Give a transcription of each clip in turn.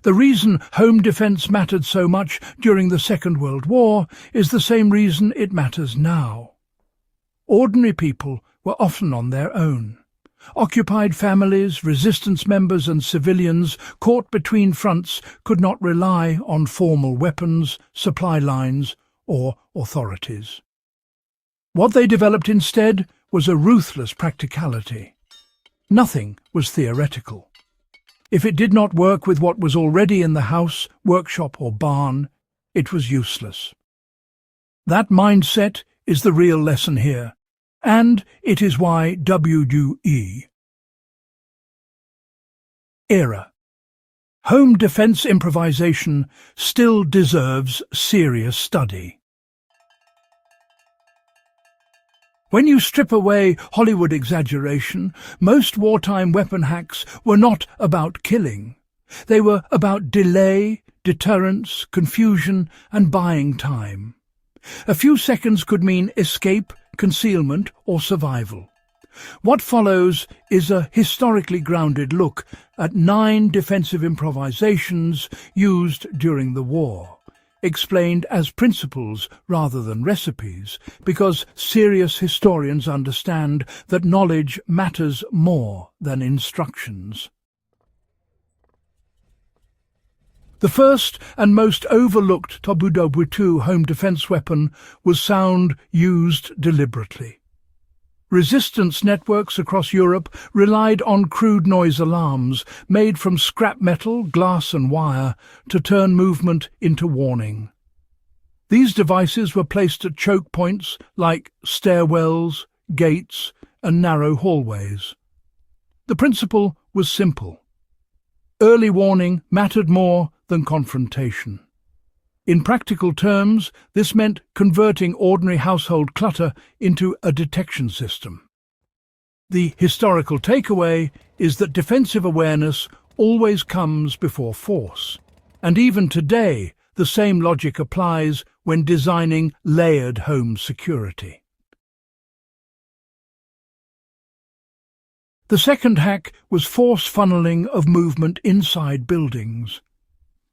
The reason home defence mattered so much during the Second World War is the same reason it matters now. Ordinary people were often on their own. Occupied families, resistance members and civilians caught between fronts could not rely on formal weapons, supply lines or authorities. What they developed instead was a ruthless practicality. Nothing was theoretical. If it did not work with what was already in the house, workshop or barn, it was useless. That mindset is the real lesson here, and it is why WWII. Era. Home defence improvisation still deserves serious study. When you strip away Hollywood exaggeration, most wartime weapon hacks were not about killing. They were about delay, deterrence, confusion, and buying time. A few seconds could mean escape, concealment, or survival. What follows is a historically grounded look at 9 defensive improvisations used during the war, explained as principles rather than recipes, because serious historians understand that knowledge matters more than instructions. The first and most overlooked WWII home defence weapon was sound used deliberately. Resistance networks across Europe relied on crude noise alarms made from scrap metal, glass and wire to turn movement into warning. These devices were placed at choke points like stairwells, gates and narrow hallways. The principle was simple. Early warning mattered more than confrontation. In practical terms, this meant converting ordinary household clutter into a detection system. The historical takeaway is that defensive awareness always comes before force, and even today the same logic applies when designing layered home security. The second hack was force funneling of movement inside buildings.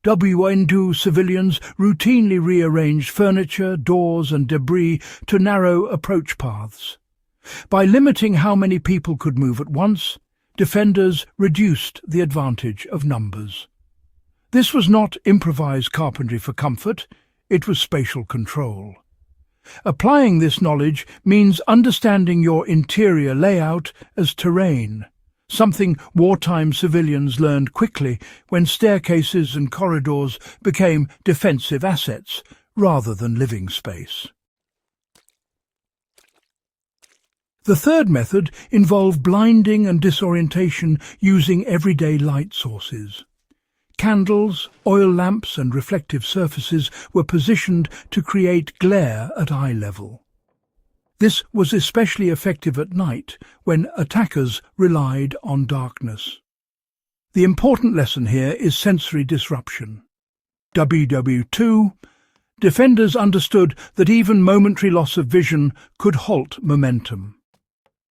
WWII civilians routinely rearranged furniture, doors and debris to narrow approach paths. By limiting how many people could move at once, defenders reduced the advantage of numbers. This was not improvised carpentry for comfort, it was spatial control. Applying this knowledge means understanding your interior layout as terrain, something wartime civilians learned quickly when staircases and corridors became defensive assets rather than living space. The third method involved blinding and disorientation using everyday light sources. Candles, oil lamps and reflective surfaces were positioned to create glare at eye level. This was especially effective at night, when attackers relied on darkness. The important lesson here is sensory disruption. WWII, defenders understood that even momentary loss of vision could halt momentum.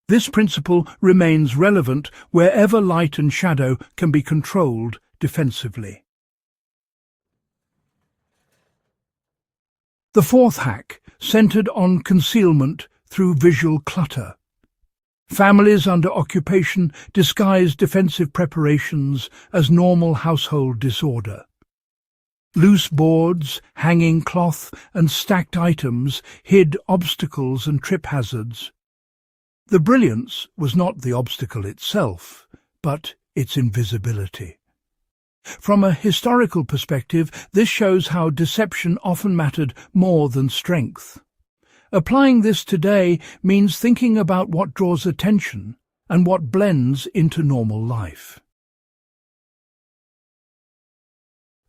This principle remains relevant wherever light and shadow can be controlled defensively. The fourth hack centered on concealment through visual clutter. Families under occupation disguised defensive preparations as normal household disorder. Loose boards, hanging cloth and stacked items hid obstacles and trip hazards. The brilliance was not the obstacle itself, but its invisibility. From a historical perspective, this shows how deception often mattered more than strength. Applying this today means thinking about what draws attention and what blends into normal life.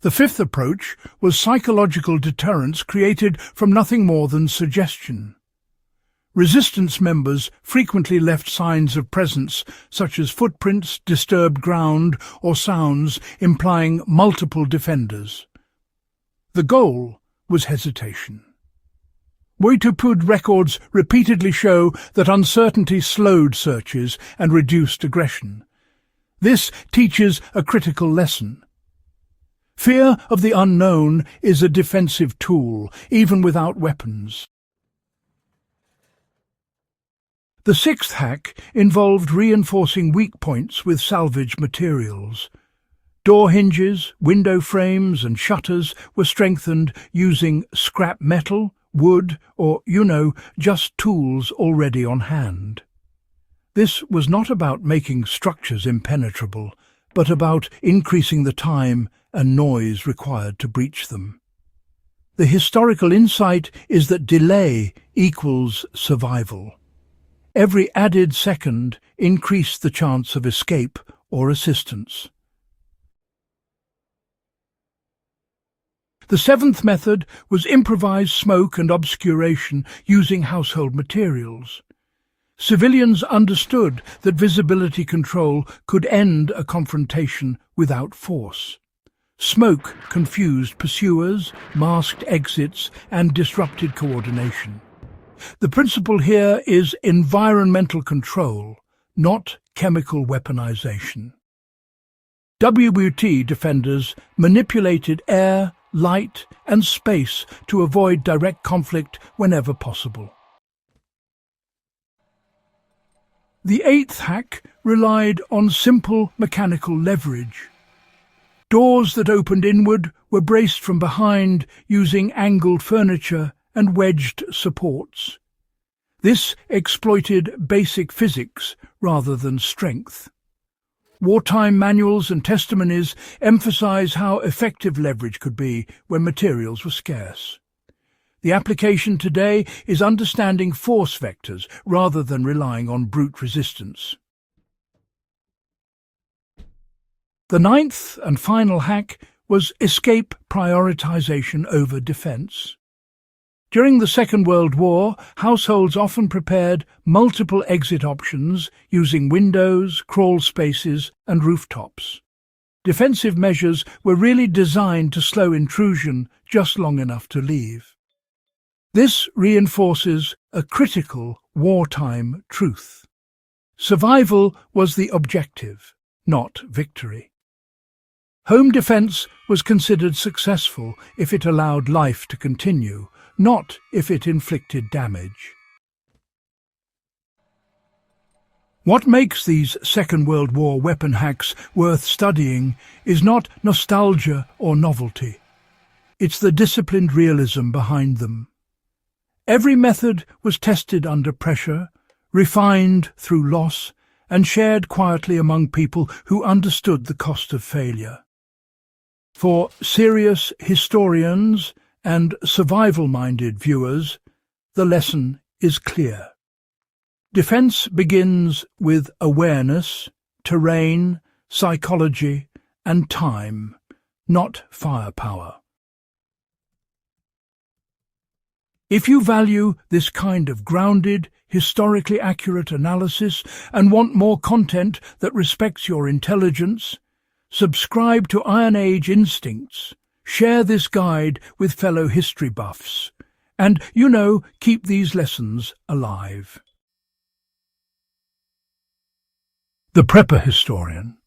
The fifth approach was psychological deterrence created from nothing more than suggestion. Resistance members frequently left signs of presence, such as footprints, disturbed ground, or sounds implying multiple defenders. The goal was hesitation. WWII records repeatedly show that uncertainty slowed searches and reduced aggression. This teaches a critical lesson. Fear of the unknown is a defensive tool, even without weapons. The sixth hack involved reinforcing weak points with salvaged materials. Door hinges, window frames and shutters were strengthened using scrap metal, wood, or, just tools already on hand. This was not about making structures impenetrable, but about increasing the time and noise required to breach them. The historical insight is that delay equals survival. Every added second increased the chance of escape or assistance. The seventh method was improvised smoke and obscuration using household materials. Civilians understood that visibility control could end a confrontation without force. Smoke confused pursuers, masked exits, and disrupted coordination. The principle here is environmental control, not chemical weaponization. WWII defenders manipulated air, light, and space to avoid direct conflict whenever possible. The eighth hack relied on simple mechanical leverage. Doors that opened inward were braced from behind using angled furniture and wedged supports. This exploited basic physics rather than strength. Wartime manuals and testimonies emphasize how effective leverage could be when materials were scarce. The application today is understanding force vectors rather than relying on brute resistance. The ninth and final hack was escape prioritization over defense. During the Second World War, households often prepared multiple exit options using windows, crawl spaces, and rooftops. Defensive measures were really designed to slow intrusion just long enough to leave. This reinforces a critical wartime truth. Survival was the objective, not victory. Home defense was considered successful if it allowed life to continue, not if it inflicted damage. What makes these Second World War weapon hacks worth studying is not nostalgia or novelty. It's the disciplined realism behind them. Every method was tested under pressure, refined through loss, and shared quietly among people who understood the cost of failure. For serious historians and survival-minded viewers, the lesson is clear. Defense begins with awareness, terrain, psychology, and time, not firepower. If you value this kind of grounded, historically accurate analysis and want more content that respects your intelligence, subscribe to Iron Age Instincts, share this guide with fellow history buffs, and, keep these lessons alive. The Prepper Historian.